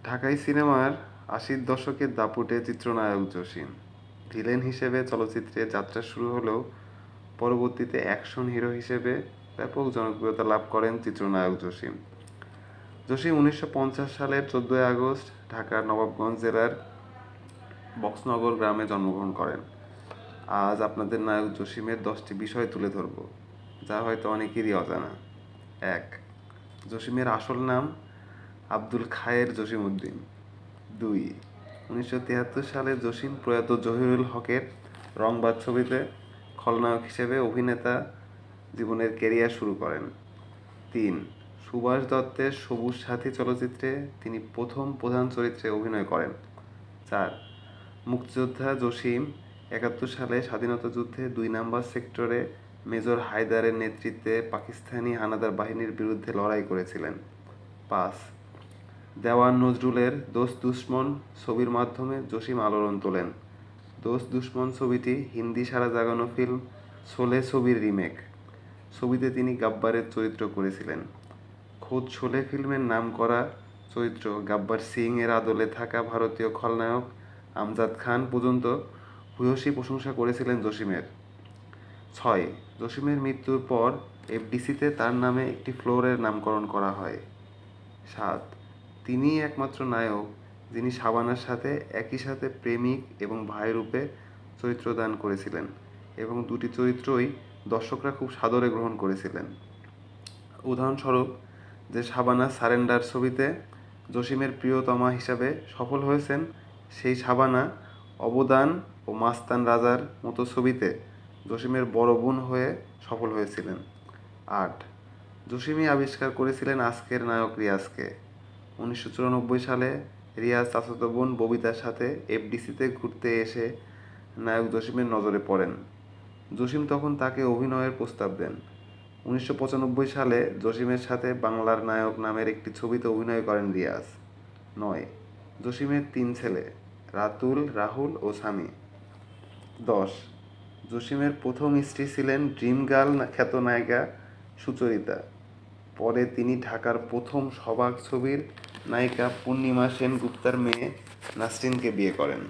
ঢাকাই সিনেমার ৮০ দশকের দাপুটে চিত্রনায়ক জসিম। ভিলেন হিসেবে চলচ্চিত্রে যাত্রা শুরু হলেও পরবর্তীতে অ্যাকশন হিরো হিসেবে ব্যাপক জনপ্রিয়তা লাভ করেন চিত্রনায়ক জসিম। জসিম ১৯৫০ সালের ১৪ই আগস্ট ঢাকার নবাবগঞ্জ জেলার বক্সনগর গ্রামে জন্মগ্রহণ করেন। আজ আপনাদের নায়ক জসিমের ১০টি বিষয় তুলে ধরব, যা হয়তো অনেকেরই অজানা। ১. জসিমের আসল নাম আব্দুল খায়ের জসিমউদ্দিন। ২. ১৯৭৩ সালে জসিম প্রয়াত জহিরুল হকের রংবাজ ছবিতে খলনায়ক হিসেবে অভিনেতা জীবনের ক্যারিয়ার শুরু করেন। ৩. সুভাষ দত্তের সবুজ সাথী চলচ্চিত্রে তিনি প্রথম প্রধান চরিত্রে অভিনয় করেন। ৪. মুক্তিযোদ্ধা জসিম ৭১ সালে স্বাধীনতা যুদ্ধে ২ নম্বর সেক্টরে মেজর হায়দারের নেতৃত্বে পাকিস্তানি হানাদার বাহিনীর বিরুদ্ধে লড়াই করেছিলেন। ৫. দেওয়ান নজরুলের দোস্ত দুশমন ছবির মাধ্যমে জসিম আলোড়ন তোলেন। দোস্ত দুশমন ছবিটি হিন্দি সাড়া জাগানো ফিল্ম শোলে ছবির রিমেক। ছবিতে তিনি গাব্বারের চরিত্র করেছিলেন। খোদ শোলে ফিল্মের নামকরা চরিত্র গাব্বার সিং এর আদলে থাকা ভারতীয় খলনায়ক আমজাদ খান পর্যন্ত ভূয়সী প্রশংসা করেছিলেন জসিমের। ৬. জসিমের মৃত্যুর পর এফডিসিতে তার নামে একটি ফ্লোরের নামকরণ করা হয়। ৭. তিনিই একমাত্র নায়ক যিনি শাবানার সাথে একই সাথে প্রেমিক এবং ভাই রূপে চরিত্রদান করেছিলেন এবং দুটি চরিত্রই দর্শকরা খুব সাদরে গ্রহণ করেছিলেন। উদাহরণস্বরূপ, যে শাবানা সারেন্ডার ছবিতে জসিমের প্রিয়তমা হিসাবে সফল হয়েছেন, সেই শাবানা অবদান ও মাস্তান রাজার মতো ছবিতে জসিমের বড় বোন হয়ে সফল হয়েছিলেন। ৮. জসিমই আবিষ্কার করেছিলেন আজকের নায়ক রিয়াজকে। ১৯৯৪ সালে রিয়াজ চাচাতো বোন ববিতার সাথে এফডিসিতে ঘুরতে এসে নায়ক জসিমের নজরে পড়েন। জসিম তখন তাকে অভিনয়ের প্রস্তাব দেন। ১৯৯৫ সালে জসিমের সাথে বাংলার নায়ক নামের একটি ছবিতে অভিনয় করেন রিয়াজ। ৯. জসিমের ৩ ছেলে রাতুল, রাহুল ও সামি। ১০. জসিমের প্রথম স্ত্রী ছিলেন ড্রিম গার্ল খ্যাত নায়িকা সুচরিতা। পরে তিনি ঢাকার প্রথম সবাক ছবির নায়িকা পূর্ণিমা সেনগুপ্তার মেয়ে নাসরিনকে বিয়ে করেন।